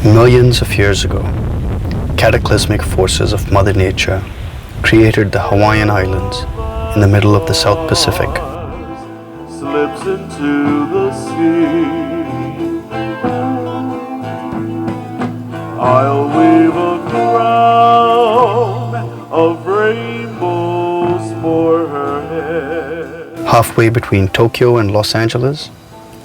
Millions of years ago, cataclysmic forces of Mother Nature created the Hawaiian Islands in the middle of the South Pacific. Slips into the sea. I'll weave a crown of rainbows for her head. Halfway between Tokyo and Los Angeles,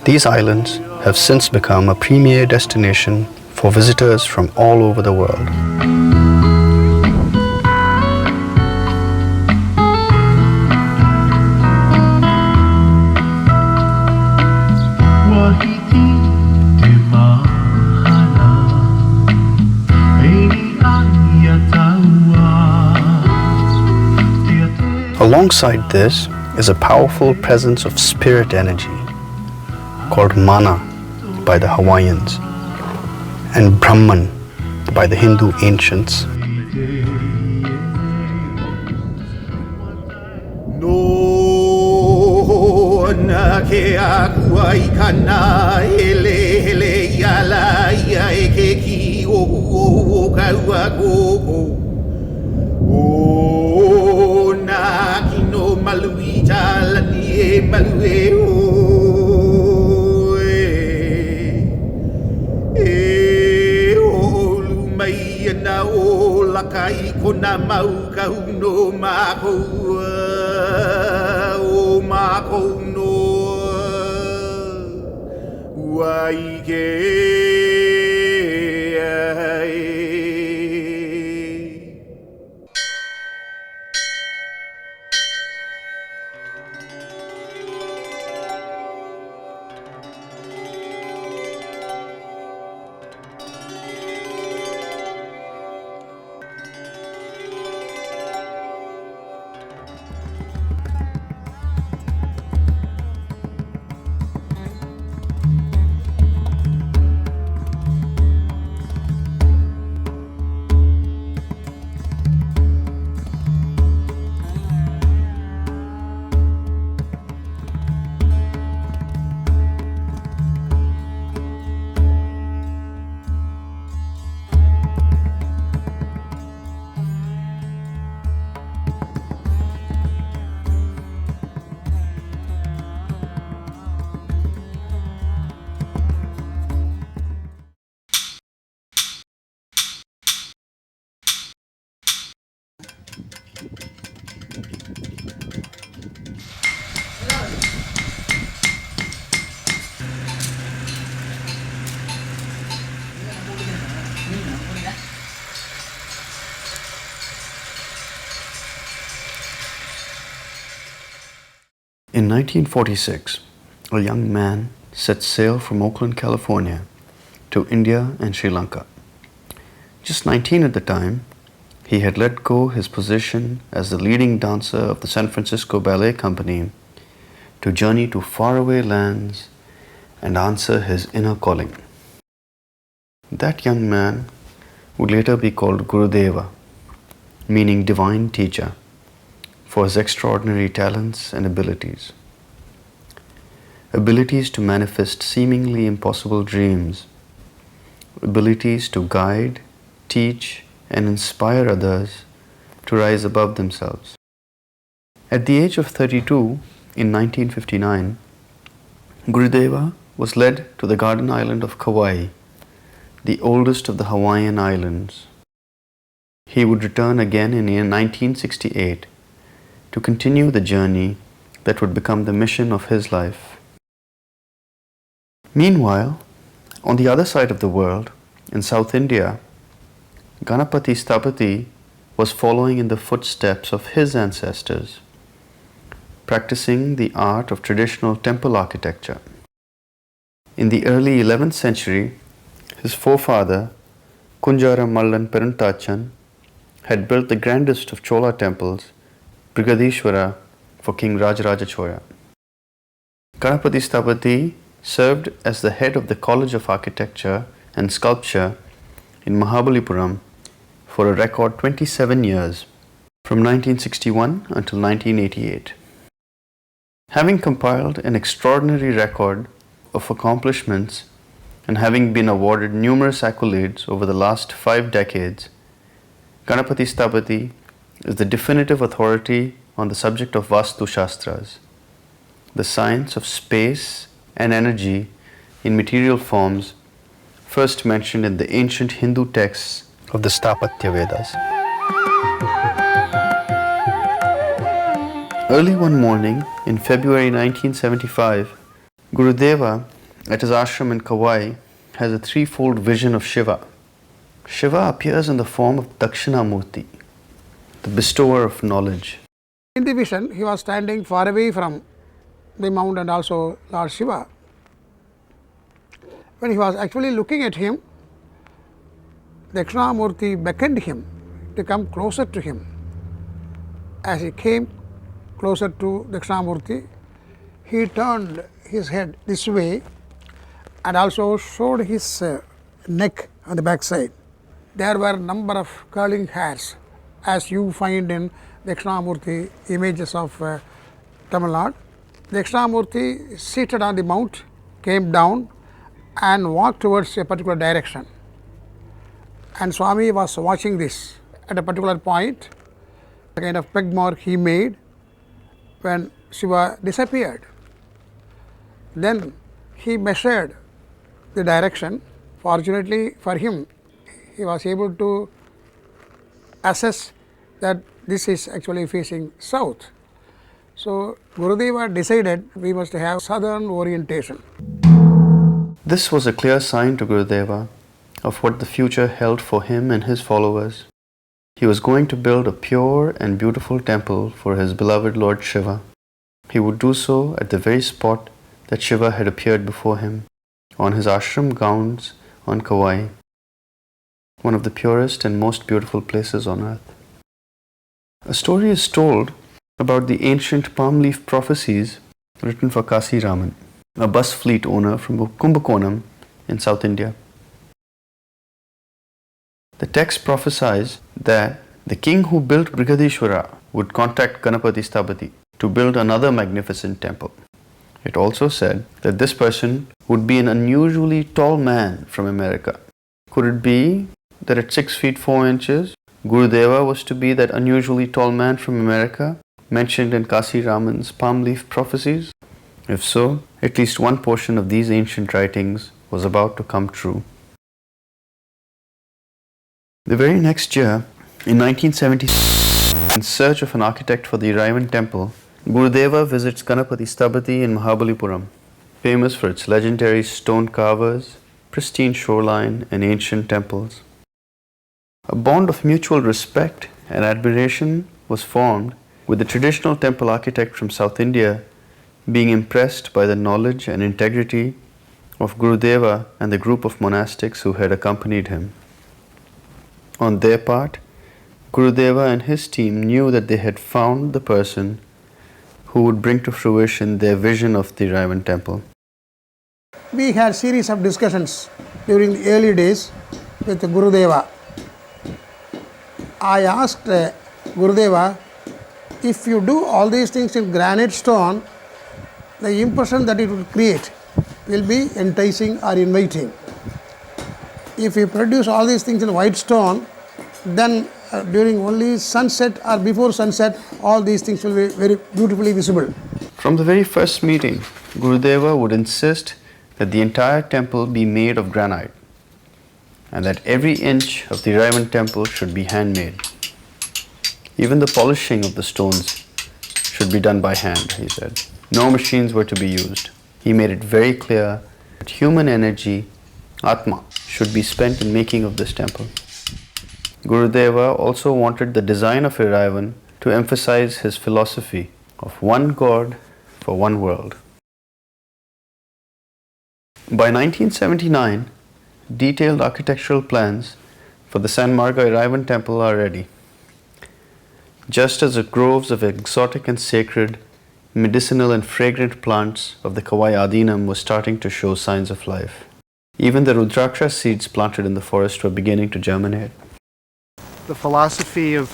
these islands have since become a premier destination for visitors from all over the world. Alongside this is a powerful presence of spirit energy called mana by the Hawaiians and Brahman by the Hindu ancients. No na ke akua I kana hele hele yala ia e ke ki o kaua koko. O na kino maluita lani e malue o. Na o lakai kona mau ka no mako o mako no waike. In 1946, a young man set sail from Oakland, California to India and Sri Lanka. Just 19 at the time, he had let go his position as the leading dancer of the San Francisco Ballet Company to journey to faraway lands and answer his inner calling. That young man would later be called Gurudeva, meaning divine teacher, for his extraordinary talents and abilities. Abilities to manifest seemingly impossible dreams, abilities to guide, teach, and inspire others to rise above themselves. At the age of 32, in 1959, Gurudeva was led to the garden island of Kauai, the oldest of the Hawaiian Islands. He would return again in 1968 to continue the journey that would become the mission of his life. Meanwhile, on the other side of the world, in South India, Ganapati Sthapati was following in the footsteps of his ancestors, practicing the art of traditional temple architecture. In the early 11th century, his forefather, Kunjara Mallan Peruntachan, had built the grandest of Chola temples, Brigadishwara, for King Rajaraja Chola. Ganapati Sthapati served as the head of the College of Architecture and Sculpture in Mahabalipuram for a record 27 years, from 1961 until 1988. Having compiled an extraordinary record of accomplishments and having been awarded numerous accolades over the last 5 decades, Ganapati Sthapati is the definitive authority on the subject of Vaastu Shastras, the science of space and energy in material forms, first mentioned in the ancient Hindu texts of the Sthapatya Vedas. Early one morning in February 1975, Gurudeva at his ashram in Kauai has a threefold vision of Shiva. Shiva appears in the form of Dakshinamurti, the bestower of knowledge. In the vision, he was standing far away from the mount and also Lord Shiva. When he was actually looking at him, Dakshinamurti beckoned him to come closer to him. As he came closer to Dakshinamurti, he turned his head this way and also showed his neck on the back side. There were a number of curling hairs, as you find in Dakshinamurti images of Tamil Nadu. Dakshinamurti, seated on the mount, came down and walked towards a particular direction. And Swami was watching this. At a particular point, a kind of peg mark he made when Shiva disappeared. Then he measured the direction. Fortunately for him, he was able to assess that this is actually facing south. So Gurudeva decided we must have southern orientation. This was a clear sign to Gurudeva of what the future held for him and his followers. He was going to build a pure and beautiful temple for his beloved Lord Shiva. He would do so at the very spot that Shiva had appeared before him, on his ashram grounds on Kauai, one of the purest and most beautiful places on earth. A story is told about the ancient palm leaf prophecies written for Kasi Raman, a bus fleet owner from Kumbakonam in South India. The text prophesies that the king who built Brigadishwara would contact Ganapati Sthapati to build another magnificent temple. It also said that this person would be an unusually tall man from America. Could it be that at 6 feet 4 inches, Gurudeva was to be that unusually tall man from America mentioned in Kasi Raman's palm leaf prophecies? If so, at least one portion of these ancient writings was about to come true. The very next year, in 1976, in search of an architect for the Iraivan temple, Gurudeva visits Ganapati Sthapati in Mahabalipuram, famous for its legendary stone carvers, pristine shoreline, and ancient temples. A bond of mutual respect and admiration was formed, with the traditional temple architect from South India being impressed by the knowledge and integrity of Gurudeva and the group of monastics who had accompanied him. On their part, Gurudeva and his team knew that they had found the person who would bring to fruition their vision of the Iraivan temple. We had series of discussions during the early days with Gurudeva. I asked Gurudeva, if you do all these things in granite stone, the impression that it will create will be enticing or inviting. If you produce all these things in white stone, then during only sunset or before sunset, all these things will be very beautifully visible. From the very first meeting, Gurudeva would insist that the entire temple be made of granite and that every inch of the Iraivan temple should be handmade. Even the polishing of the stones should be done by hand, he said. No machines were to be used. He made it very clear that human energy, Atma, should be spent in making of this temple. Gurudeva also wanted the design of Iraivan to emphasize his philosophy of one God for one world. By 1979, detailed architectural plans for the San Marga Iraivan temple are ready. Just as the groves of exotic and sacred, medicinal and fragrant plants of the Kauai Adinam were starting to show signs of life, even the Rudraksha seeds planted in the forest were beginning to germinate. The philosophy of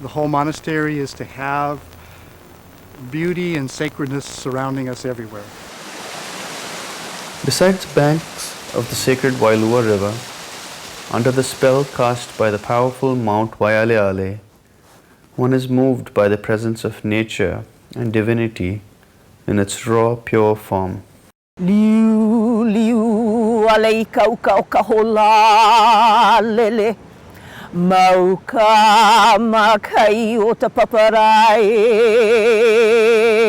the whole monastery is to have beauty and sacredness surrounding us everywhere. Besides banks of the sacred Wailua River, under the spell cast by the powerful Mount Waialeale, one is moved by the presence of nature and divinity in its raw, pure form. Liu, liu, alei kau kau kahola lele. Mauka makai o te paparai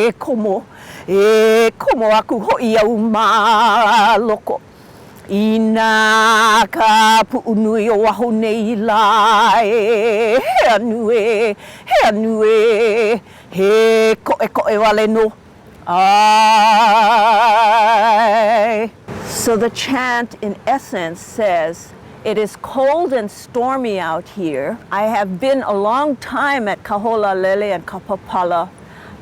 e komo aku hoi au mā loko. Ina ka pu'unui o aho nei lai, he anue, he koe wale no. Ai. So the chant in essence says, it is cold and stormy out here. I have been a long time at Kaholalele and Kapapala.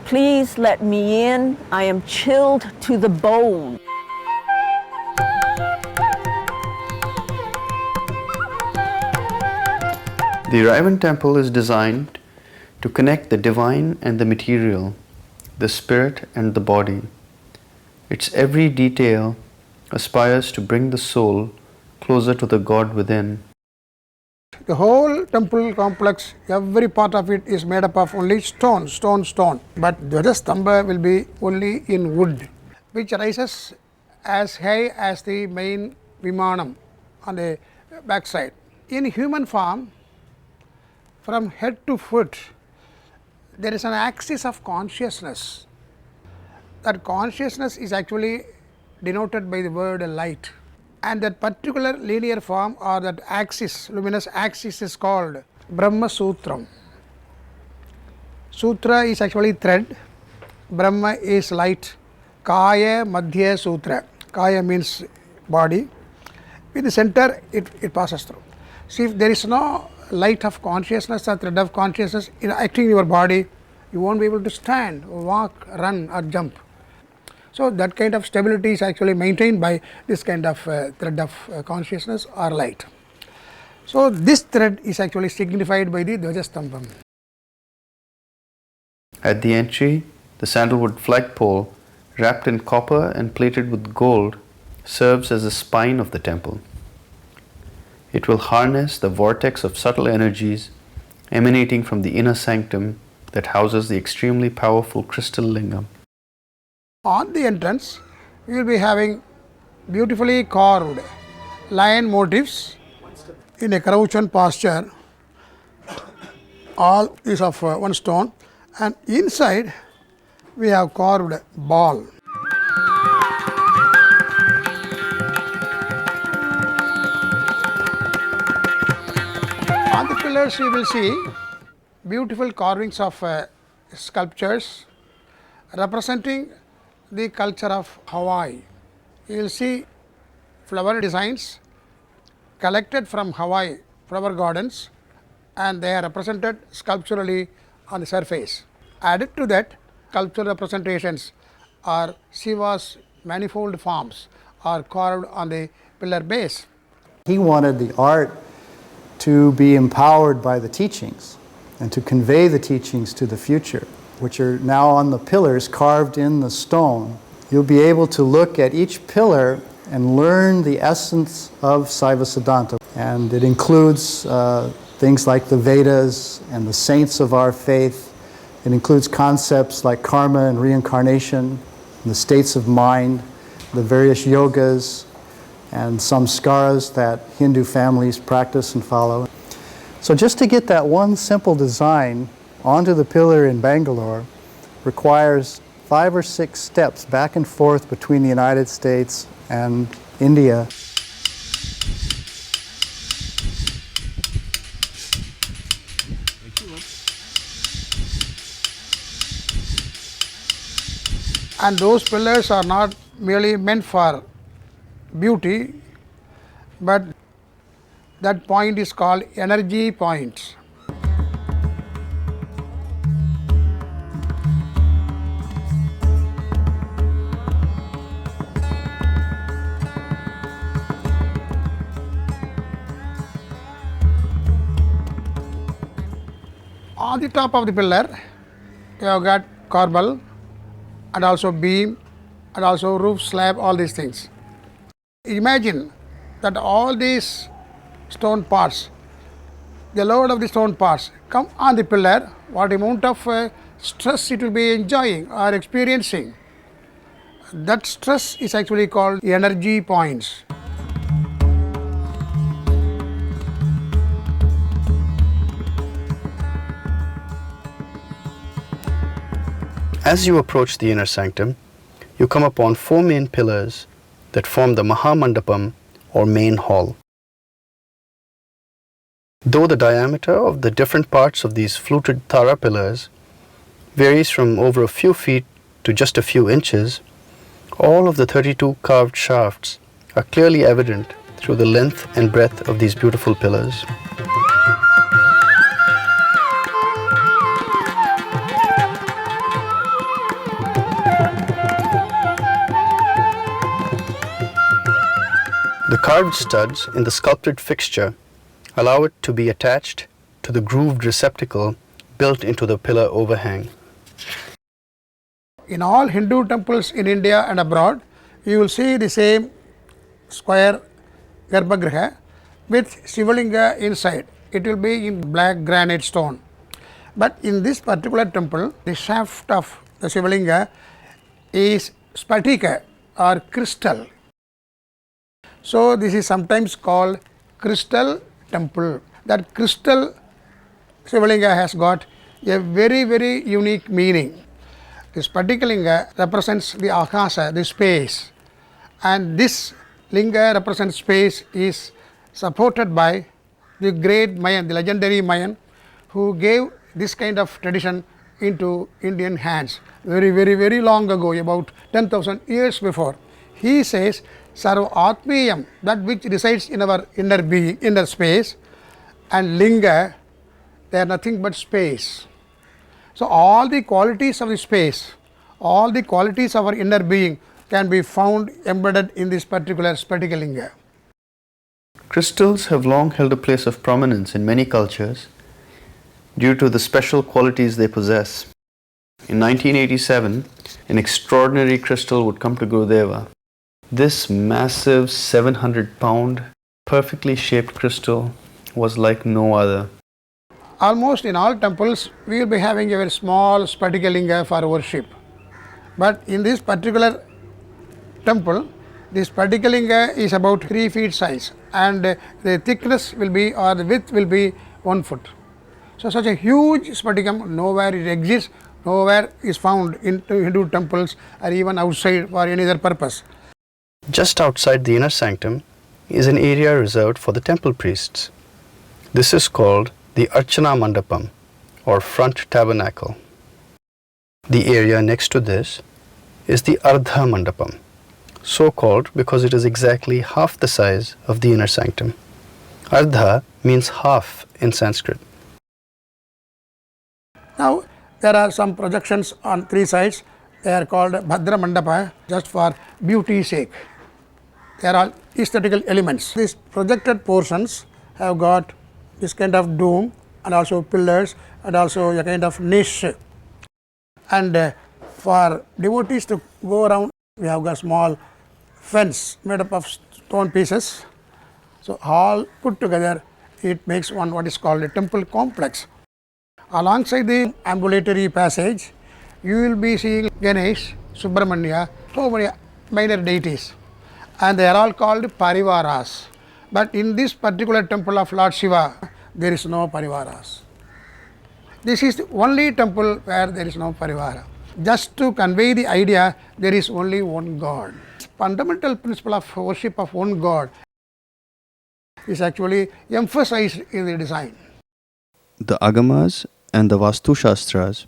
Please let me in. I am chilled to the bone. The Iraivan temple is designed to connect the divine and the material, the spirit and the body. Its every detail aspires to bring the soul closer to the God within. The whole temple complex, every part of it is made up of only stone. But Dvajastambha will be only in wood, which rises as high as the main Vimanam on the backside. In human form, from head to foot, there is an axis of consciousness. That consciousness is actually denoted by the word light. And that particular linear form or that axis, luminous axis, is called Brahma Sutram. Sutra is actually thread, Brahma is light, Kaya Madhya Sutra. Kaya means body. In the center, it passes through. See, if there is no light of consciousness or thread of consciousness acting in your body, you won't be able to stand, walk, run or jump. So that kind of stability is actually maintained by this kind of thread of consciousness or light. So this thread is actually signified by the Dvajastambham. At the entry, the sandalwood flagpole, wrapped in copper and plated with gold, serves as the spine of the temple. It will harness the vortex of subtle energies emanating from the inner sanctum that houses the extremely powerful crystal lingam. On the entrance, you will be having beautifully carved lion motifs in a crouch and posture. All is of one stone, and inside we have carved ball. On the pillars you will see beautiful carvings of sculptures representing the culture of Hawaii. You will see flower designs collected from Hawaii flower gardens, and they are represented sculpturally on the surface. Added to that, sculptural representations are Shiva's manifold forms are carved on the pillar base. He wanted the art to be empowered by the teachings and to convey the teachings to the future, which are now on the pillars carved in the stone. You'll be able to look at each pillar and learn the essence of Saiva Siddhanta. And it includes things like the Vedas and the saints of our faith. It includes concepts like karma and reincarnation, the states of mind, the various yogas, and samskaras that Hindu families practice and follow. So just to get that one simple design onto the pillar in Bangalore requires 5 or 6 steps back and forth between the United States and India. And those pillars are not merely meant for beauty, but that point is called energy points. On the top of the pillar, you have got corbel and also beam and also roof slab, all these things. Imagine that all these stone parts, the load of the stone parts come on the pillar, what amount of stress it will be enjoying or experiencing. That stress is actually called energy points. As you approach the inner sanctum, you come upon 4 main pillars that form the Mahamandapam or main hall. Though the diameter of the different parts of these fluted Tara pillars varies from over a few feet to just a few inches, all of the 32 carved shafts are clearly evident through the length and breadth of these beautiful pillars. The carved studs in the sculpted fixture allow it to be attached to the grooved receptacle built into the pillar overhang. In all Hindu temples in India and abroad, you will see the same square Garbhagriha with Shivalinga inside. It will be in black granite stone. But in this particular temple, the shaft of the Shivalinga is spatika or crystal. So this is sometimes called crystal temple. That crystal Shivalinga has got a very, very unique meaning. This particular linga represents the akasa, the space, and this linga represents space is supported by the great Mayan, the legendary Mayan, who gave this kind of tradition into Indian hands very, very, very long ago, about 10,000 years before. He says, Sarva Atmiyam, that which resides in our inner being, inner space, and linga, they are nothing but space. So all the qualities of the space, all the qualities of our inner being can be found embedded in this particular spatika linga. Crystals have long held a place of prominence in many cultures due to the special qualities they possess. In 1987, an extraordinary crystal would come to Gurudeva. This massive 700-pound, perfectly shaped crystal was like no other. Almost in all temples, we will be having a very small spatika linga for worship. But in this particular temple, this spatika linga is about 3 feet size, and the thickness will be, or the width will be 1 foot. So such a huge spatikam, nowhere it exists, nowhere is found in Hindu temples or even outside for any other purpose. Just outside the inner sanctum is an area reserved for the temple priests. This is called the Archana Mandapam or front tabernacle. The area next to this is the Ardha Mandapam, so called because it is exactly half the size of the inner sanctum. Ardha means half in Sanskrit. Now there are some projections on 3 sides. They are called Bhadra Mandapa just for beauty's sake. They are all aesthetical elements. These projected portions have got this kind of dome and also pillars and also a kind of niche. And for devotees to go around, we have got small fence made up of stone pieces. So all put together, it makes one what is called a temple complex. Alongside the ambulatory passage, you will be seeing Ganesh, Subramanya, so many minor deities, and they are all called parivaras. But in this particular temple of Lord Shiva, there is no parivaras. This is the only temple where there is no parivara. Just to convey the idea, there is only one God. Fundamental principle of worship of one God is actually emphasized in the design. The Agamas and the Vaastu Shastras,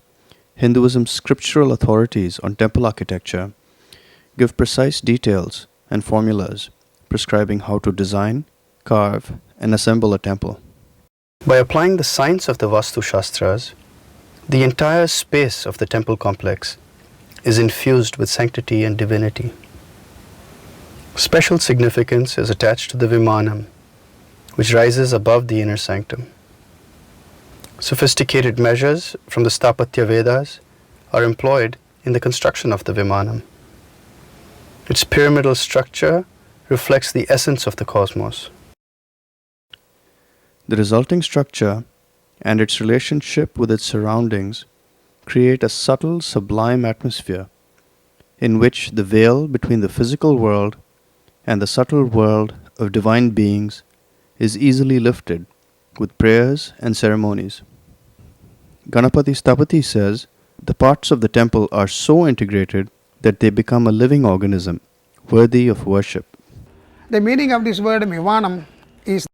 Hinduism's scriptural authorities on temple architecture, give precise details and formulas prescribing how to design, carve, and assemble a temple. By applying the science of the Vaastu Shastras, the entire space of the temple complex is infused with sanctity and divinity. Special significance is attached to the Vimanam, which rises above the inner sanctum. Sophisticated measures from the Sthapatya Vedas are employed in the construction of the Vimanam. Its pyramidal structure reflects the essence of the cosmos. The resulting structure and its relationship with its surroundings create a subtle, sublime atmosphere in which the veil between the physical world and the subtle world of divine beings is easily lifted with prayers and ceremonies. Ganapati Sthapati says the parts of the temple are so integrated that they become a living organism worthy of worship. The meaning of this word Vimanam is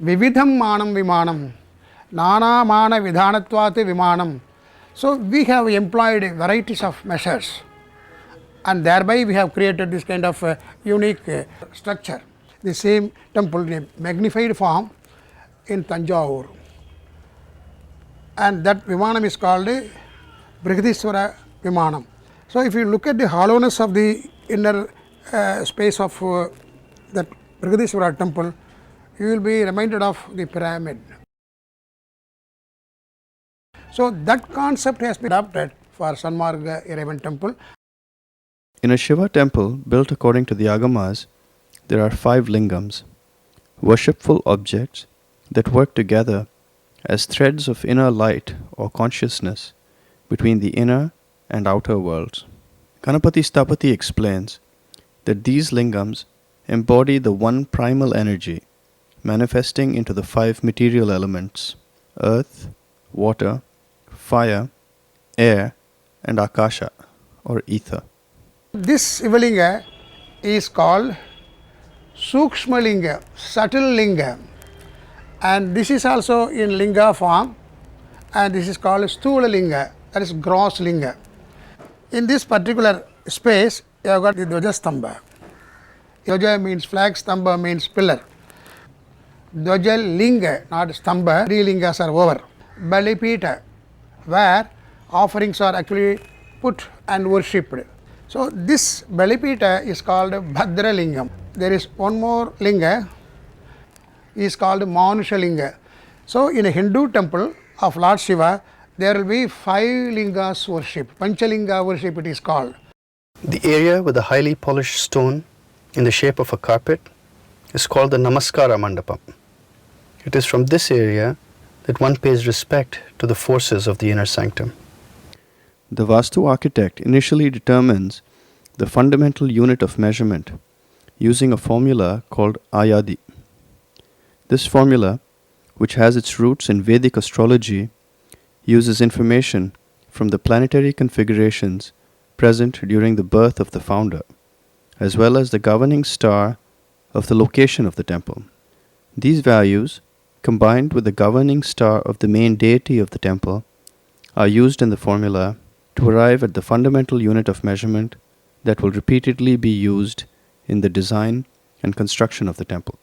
Vividham Manam Vimanam, Nana Mana Vidhanatvati Vimanam. So we have employed varieties of measures, and thereby we have created this kind of unique structure. The same temple in a magnified form in Tanjavur, and that Vimanam is called Brihadiswara Vimanam. So if you look at the hollowness of the inner space of that Brihadiswara temple, you will be reminded of the pyramid. So that concept has been adopted for Sanmarga Iraivan temple. In a Shiva temple built according to the Agamas, there are 5 lingams, worshipful objects that work together as threads of inner light or consciousness between the inner and outer worlds. Ganapati Sthapati explains that these lingams embody the one primal energy manifesting into the 5 material elements: earth, water, fire, air, and akasha or ether. This Sivalinga is called Sukshma Linga, subtle Linga, and this is also in Linga form, and this is called Sthula Linga, that is gross Linga. In this particular space, you have got the Dvaja Stamba. Dvaja means flag, Stamba means pillar. Dvaja Linga, not Stamba, 3 lingas are over. Balipita, where offerings are actually put and worshipped. So this Balipita is called Bhadra Lingam. There is one more linga, is called Manusha Linga. So in a Hindu temple of Lord Shiva, there will be 5 lingas worship, Panchalinga worship it is called. The area with a highly polished stone in the shape of a carpet is called the Namaskara Mandapam. It is from this area that one pays respect to the forces of the inner sanctum. The Vaastu architect initially determines the fundamental unit of measurement using a formula called Ayadi. This formula, which has its roots in Vedic astrology, uses information from the planetary configurations present during the birth of the founder, as well as the governing star of the location of the temple. These values, combined with the governing star of the main deity of the temple, are used in the formula to arrive at the fundamental unit of measurement that will repeatedly be used in the design and construction of the temple.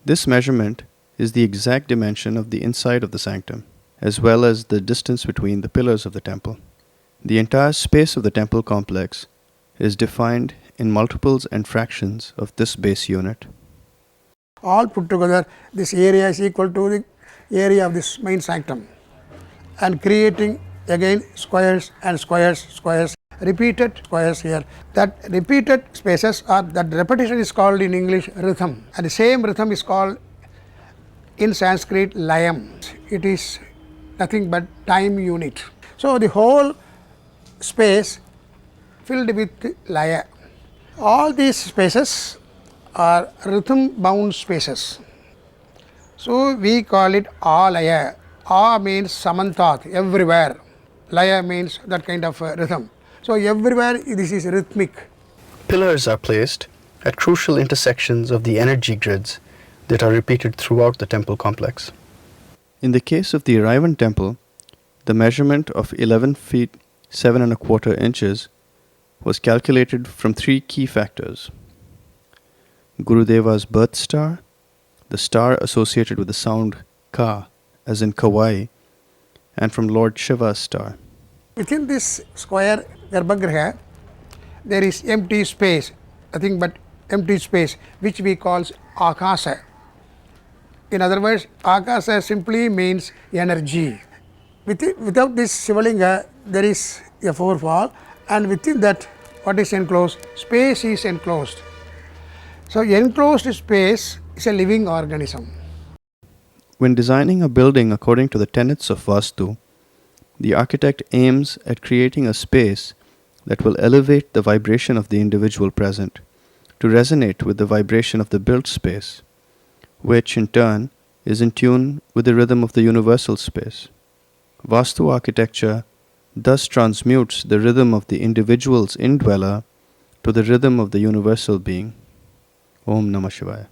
This measurement is the exact dimension of the inside of the sanctum, as well as the distance between the pillars of the temple. The entire space of the temple complex is defined in multiples and fractions of this base unit. All put together, this area is equal to the area of this main sanctum, and creating again squares and squares, squares, repeated squares here. That repeated spaces or that repetition is called in English rhythm, and the same rhythm is called in Sanskrit layam. It is nothing but time unit. So the whole space filled with laya. All these spaces are rhythm bound spaces. So we call it alaya. A means samantat, everywhere. Laya means that kind of rhythm. So everywhere this is rhythmic. Pillars are placed at crucial intersections of the energy grids that are repeated throughout the temple complex. In the case of the Iraivan temple, the measurement of 11 feet 7 1/4 inches was calculated from 3 key factors: Gurudeva's birth star, the star associated with the sound Ka, as in Kauai, and from Lord Shiva's star. Within this square Garbhagriha, there is empty space, nothing but empty space, which we call Akasa. In other words, Akasa simply means energy. Without this Shivalinga, there is a 4 wall, and within that What is enclosed? Space is enclosed. So enclosed space is a living organism. When designing a building according to the tenets of Vastu, the architect aims at creating a space that will elevate the vibration of the individual present to resonate with the vibration of the built space, which in turn is in tune with the rhythm of the universal space. Vastu architecture thus transmutes the rhythm of the individual's indweller to the rhythm of the universal being. Om Namah Shivaya.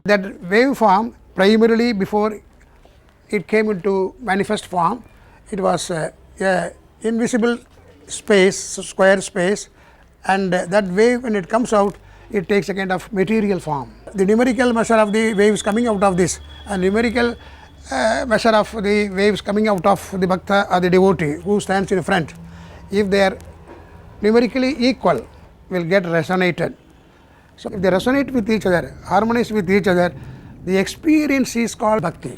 That waveform, primarily before it came into manifest form, it was a invisible space, square space, and that wave, when it comes out, it takes a kind of material form. The numerical measure of the waves coming out of this, and numerical measure of the waves coming out of the bhakta or the devotee who stands in front, if they are numerically equal, will get resonated. So if they resonate with each other, harmonize with each other, the experience is called bhakti.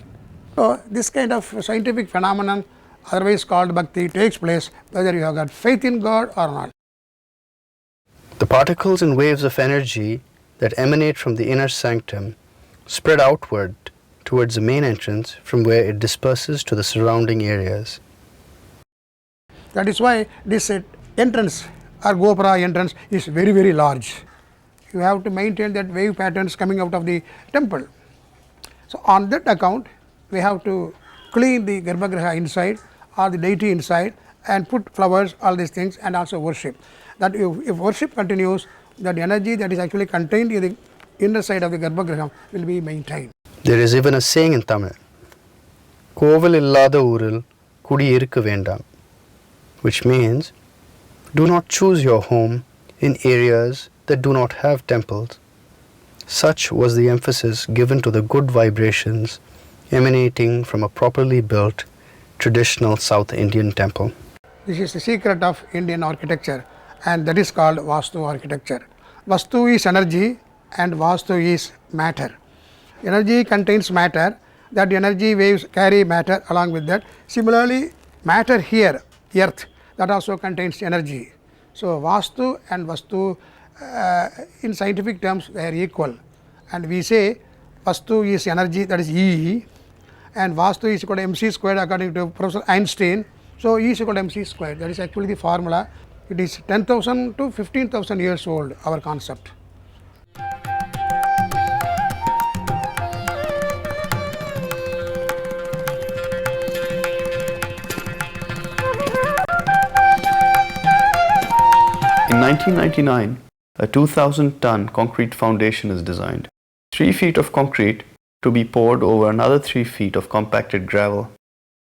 So this kind of scientific phenomenon, otherwise called bhakti, takes place whether you have got faith in God or not. The particles and waves of energy that emanate from the inner sanctum spread outward towards the main entrance, from where it disperses to the surrounding areas. That is why this entrance or Gopura entrance is very, very large. You have to maintain that wave patterns coming out of the temple. So on that account, we have to clean the Garbhagriha inside or the deity inside and put flowers, all these things, and also worship. That if worship continues, that energy that is actually contained in the inner side of the Garbhagriha will be maintained. There is even a saying in Tamil, Koval illada uril kudi irukka vendam, which means, do not choose your home in areas that do not have temples. Such was the emphasis given to the good vibrations emanating from a properly built traditional South Indian temple. This is the secret of Indian architecture, and that is called Vastu architecture. Vastu is energy and Vastu is matter. Energy contains matter, that energy waves carry matter along with that. Similarly, matter here, earth, that also contains energy. So Vastu and Vastu, in scientific terms, they are equal, and we say Vastu is energy, that is E, and Vastu is equal to mc squared according to Professor Einstein. So E is equal to mc squared, that is actually the formula. It is 10,000 to 15,000 years old, our concept. In 1999, a 2,000-ton concrete foundation is designed. 3 feet of concrete to be poured over another 3 feet of compacted gravel.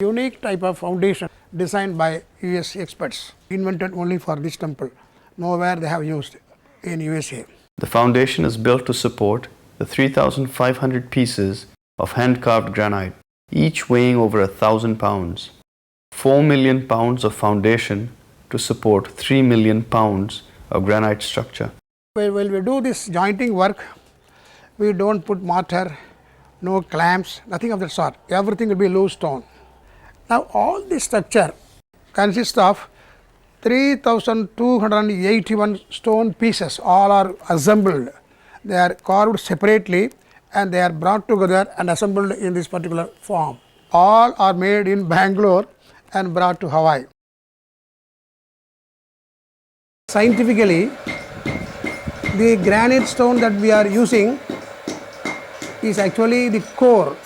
Unique type of foundation designed by US experts, invented only for this temple. Nowhere they have used in USA. The foundation is built to support the 3,500 pieces of hand-carved granite, each weighing over 1,000 pounds. 4 million pounds of foundation to support 3 million pounds of granite structure. When we do this jointing work, we don't put mortar, no clamps, nothing of that sort. Everything will be loose stone. Now all this structure consists of 3,281 stone pieces. All are assembled. They are carved separately and they are brought together and assembled in this particular form. All are made in Bangalore and brought to Hawaii. Scientifically, the granite stone that we are using is actually the core.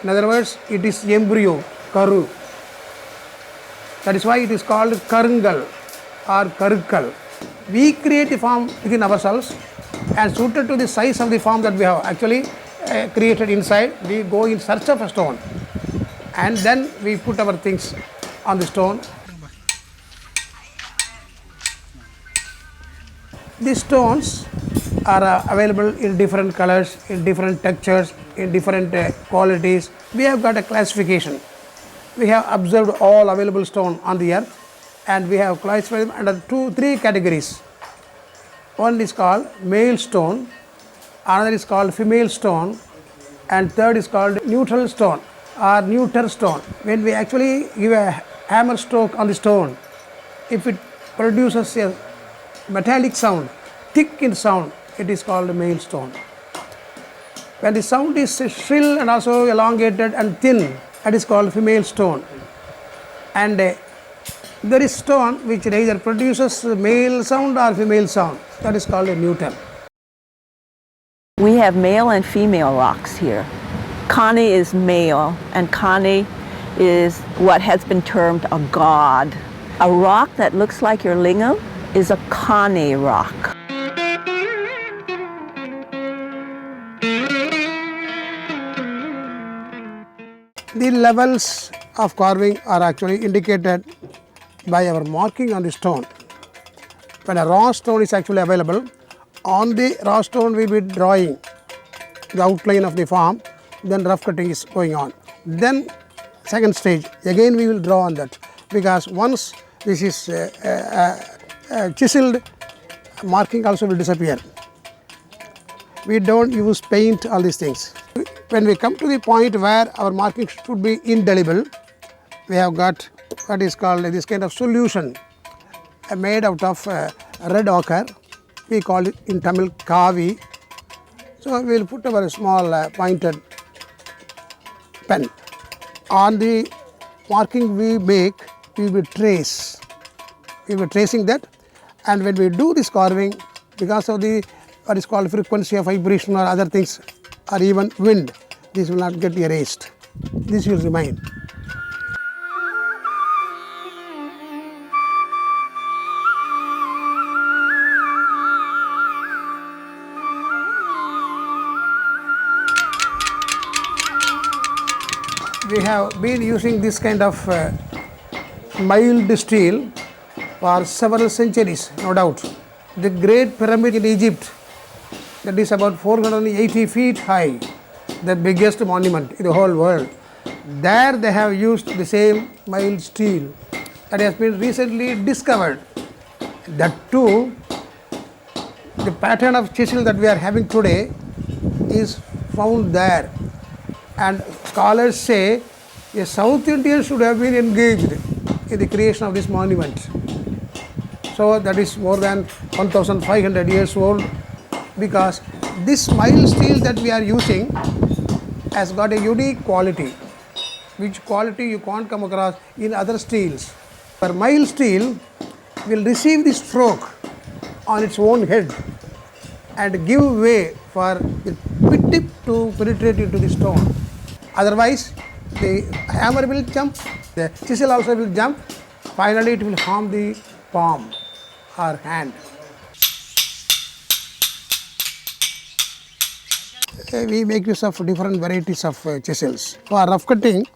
In other words, it is embryo, karu. That is why it is called karungal or karukal. We create a form within ourselves and suited to the size of the form that we have actually created inside, we go in search of a stone and then we put our things on the stone. These stones are available in different colors, in different textures, in different qualities. We have got a classification. We have observed all available stone on the earth and we have classified them under three categories. One is called male stone, another is called female stone, and third is called neutral stone or neuter stone. When we actually give a hammer stroke on the stone, if it produces a metallic sound, thick in sound, it is called a male stone. When the sound is shrill and also elongated and thin, that is called female stone. And there is stone which either produces male sound or female sound, that is called a neuter. We have male and female rocks here. Kani is male, and Kani is what has been termed a god. A rock that looks like your lingam is a Kani rock. The levels of carving are actually indicated by our marking on the stone. When a raw stone is actually available, on the raw stone we will be drawing the outline of the form, then rough cutting is going on. Then second stage, again we will draw on that, because once this is chiseled, marking also will disappear. We don't use paint, all these things. When we come to the point where our marking should be indelible, we have got what is called this kind of solution made out of red ochre. We call it in Tamil kavi. So we will put our small pointed pen. On the marking we make, we will trace. We will tracing that, and when we do this carving, because of the what is called frequency of vibration or other things, or even wind, this will not get erased. This will remain. We have been using this kind of mild steel for several centuries, no doubt. The Great Pyramid in Egypt, that is about 480 feet high, the biggest monument in the whole world. There they have used the same mild steel that has been recently discovered. That too, the pattern of chisel that we are having today is found there. And scholars say a South Indian should have been engaged in the creation of this monument. So that is more than 1500 years old, because this mild steel that we are using has got a unique quality, which quality you can't come across in other steels. For mild steel will receive the stroke on its own head and give way for the pit tip to penetrate into the stone. Otherwise, the hammer will jump, the chisel also will jump, finally it will harm the palm or hand. We make use of different varieties of chisels. For rough cutting,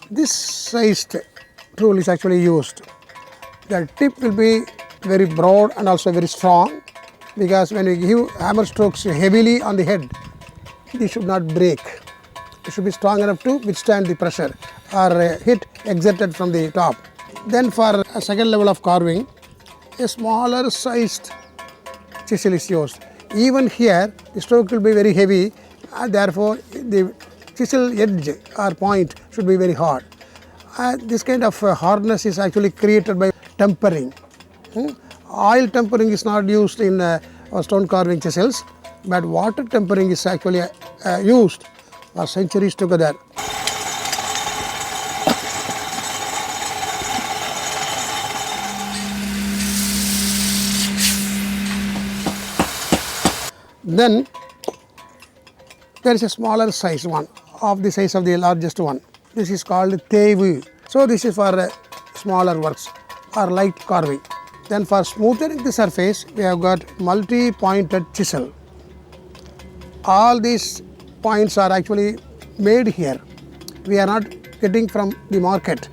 this sized tool is actually used. The tip will be very broad and also very strong, because when we give hammer strokes heavily on the head, they should not break. It should be strong enough to withstand the pressure or hit exerted from the top. Then for a second level of carving, a smaller sized chisel is used. Even here, the stroke will be very heavy, and therefore the chisel edge or point should be very hard. This kind of hardness is actually created by tempering. Oil tempering is not used in stone carving chisels, but water tempering is actually used for centuries together. Then there is a smaller size one, of the size of the largest one. This is called tevu. So this is for smaller works or light carving. Then for smoothing the surface, we have got multi-pointed chisel. All these points are actually made here. We are not getting from the market.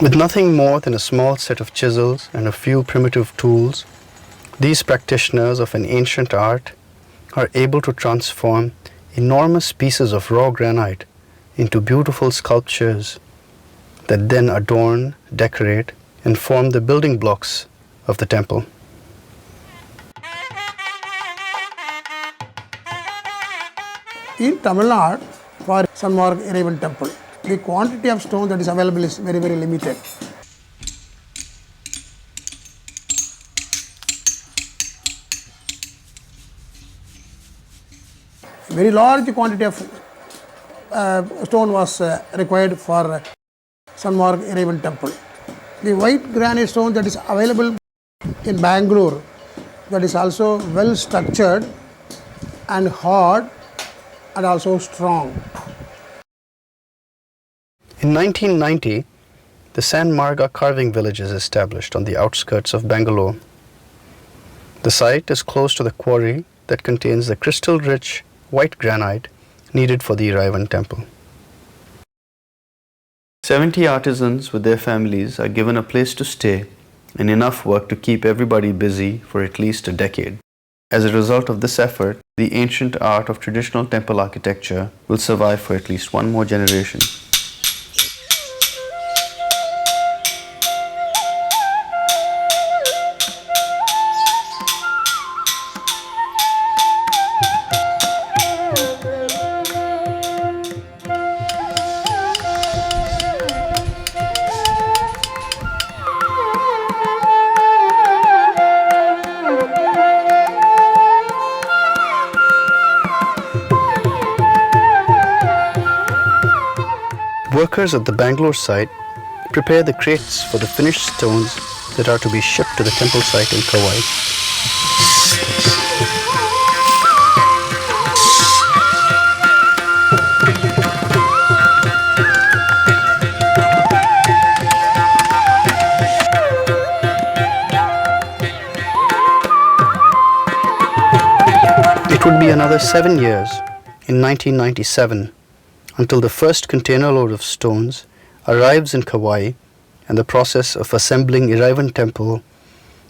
With nothing more than a small set of chisels and a few primitive tools, these practitioners of an ancient art are able to transform enormous pieces of raw granite into beautiful sculptures that then adorn, decorate, and form the building blocks of the temple. In Tamil Nadu, for Sanmarg Iraivan temple, the quantity of stone that is available is very, very limited. Very large quantity of stone was required for Sanmarg Iraivan temple. The white granite stone that is available in Bengaluru, that is also well structured and hard and also strong. In 1990, the San Marga carving village is established on the outskirts of Bengaluru. The site is close to the quarry that contains the crystal-rich white granite needed for the Iraivan temple. 70 artisans with their families are given a place to stay and enough work to keep everybody busy for at least a decade. As a result of this effort, the ancient art of traditional temple architecture will survive for at least one more generation. Workers at the Bangalore site prepare the crates for the finished stones that are to be shipped to the temple site in Kauai. It would be another 7 years, in 1997, until the first container load of stones arrives in Kauai and the process of assembling Iraivan temple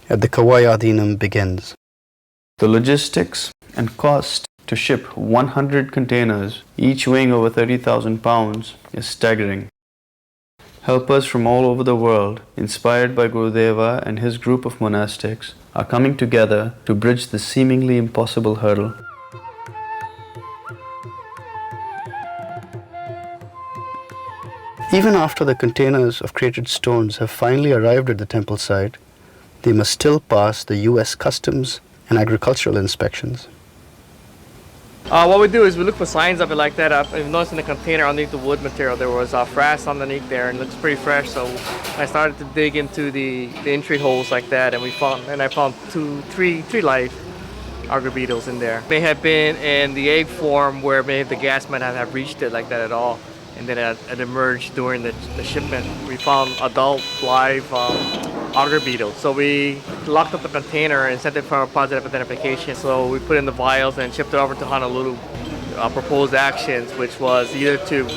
at the Kauai Adhinam begins. The logistics and cost to ship 100 containers, each weighing over 30,000 pounds, is staggering. Helpers from all over the world, inspired by Gurudeva and his group of monastics, are coming together to bridge the seemingly impossible hurdle. Even after the containers of crated stones have finally arrived at the temple site, they must still pass the US customs and agricultural inspections. What we do is we look for signs of it like that. I've noticed in the container underneath the wood material there was frass underneath there and it looks pretty fresh. So I started to dig into the entry holes like that, and I found three live auger beetles in there. They had been in the egg form where maybe the gas might not have reached it like that at all. And then it emerged during the shipment. We found adult live auger beetles. So we locked up the container and sent it for a positive identification. So we put in the vials and shipped it over to Honolulu. Our proposed actions, which was either to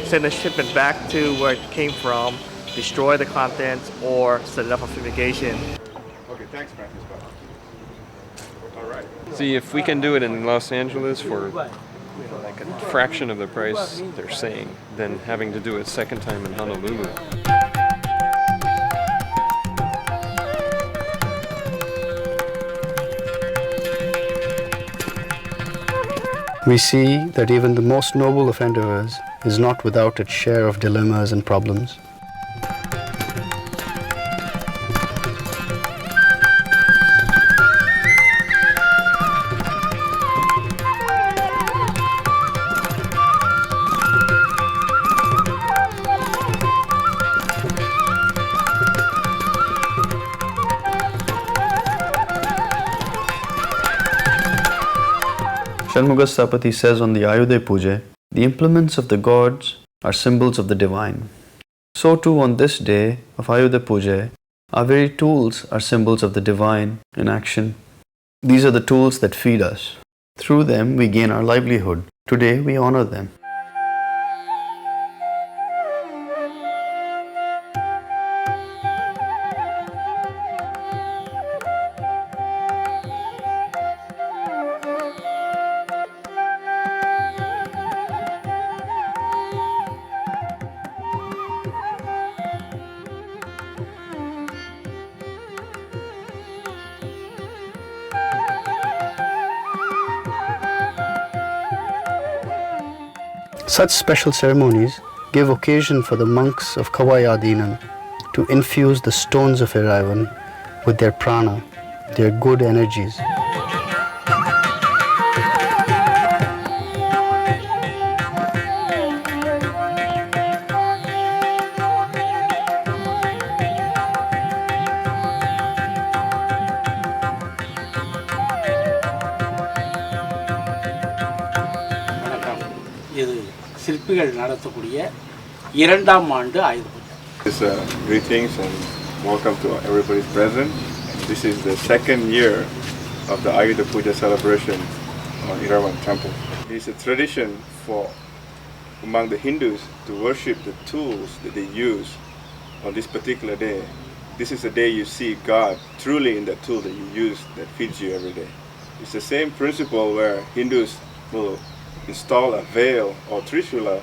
send the shipment back to where it came from, destroy the contents, or set it up for fumigation. Okay, thanks, Matthew. All right. See, if we can do it in Los Angeles for like a fraction of the price they're saying, than having to do it second time in Honolulu. We see that even the most noble of endeavors is not without its share of dilemmas and problems. Sthapati says on the Ayodhya Puja, the implements of the gods are symbols of the divine. So too on this day of Ayodhya Puja, our very tools are symbols of the divine in action. These are the tools that feed us. Through them we gain our livelihood. Today we honor them. Such special ceremonies give occasion for the monks of Kauai Adinam to infuse the stones of Iraivan with their prana, their good energies. இது சிற்பிகள் நடத்தக்கூடிய இரண்டாம் ஆண்டு ஆயுத பூஜை. Greetings and welcome to everybody present. This is the second year of the Ayodhya Puja celebration on Iraivan temple. It's a tradition for among the Hindus to worship the tools that they use on this particular day. This is the day you see God truly in the tool that you use that feeds you every day. It's the same principle where Hindus will install a veil or trishula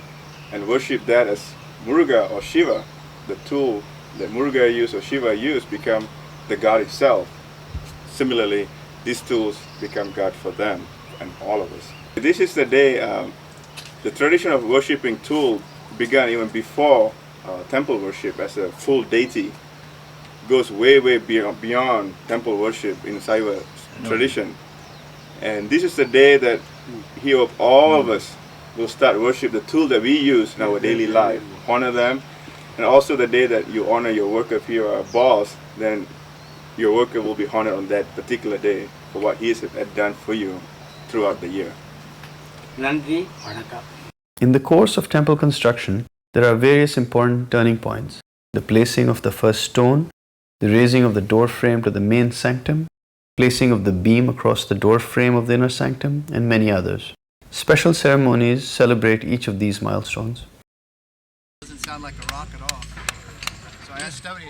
and worship that as Muruga or Shiva. The tool that Muruga used or Shiva used become the God itself. Similarly, these tools become God for them and all of us. This is the day, the tradition of worshipping tool began even before temple worship as a full deity. Goes way beyond temple worship in Saiva tradition. And this is the day that here of all of us will start worship the tool that we use in our daily life, honor them, and also the day that you honor your worker if you are a boss, then your worker will be honored on that particular day for what he has done for you throughout the year. நன்றி, வணக்கம். In the course of temple construction, there are various important turning points. The placing of the first stone, the raising of the door frame to the main sanctum, placing of the beam across the door frame of the inner sanctum, and many others. Special ceremonies celebrate each of these milestones. Doesn't sound like a rock at all. So I asked Sthapati.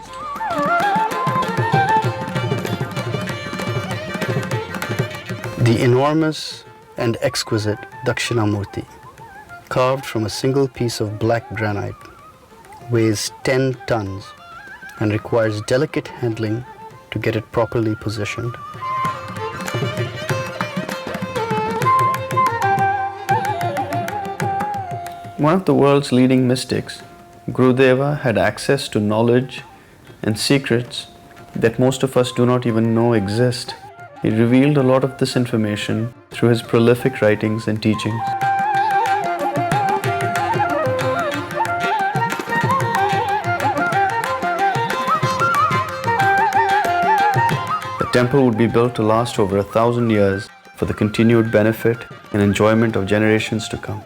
The enormous and exquisite Dakshinamurti, carved from a single piece of black granite, weighs 10 tons and requires delicate handling to get it properly positioned. One of the world's leading mystics, Gurudeva, had access to knowledge and secrets that most of us do not even know exist. He revealed a lot of this information through his prolific writings and teachings. The temple would be built to last over 1,000 years for the continued benefit and enjoyment of generations to come.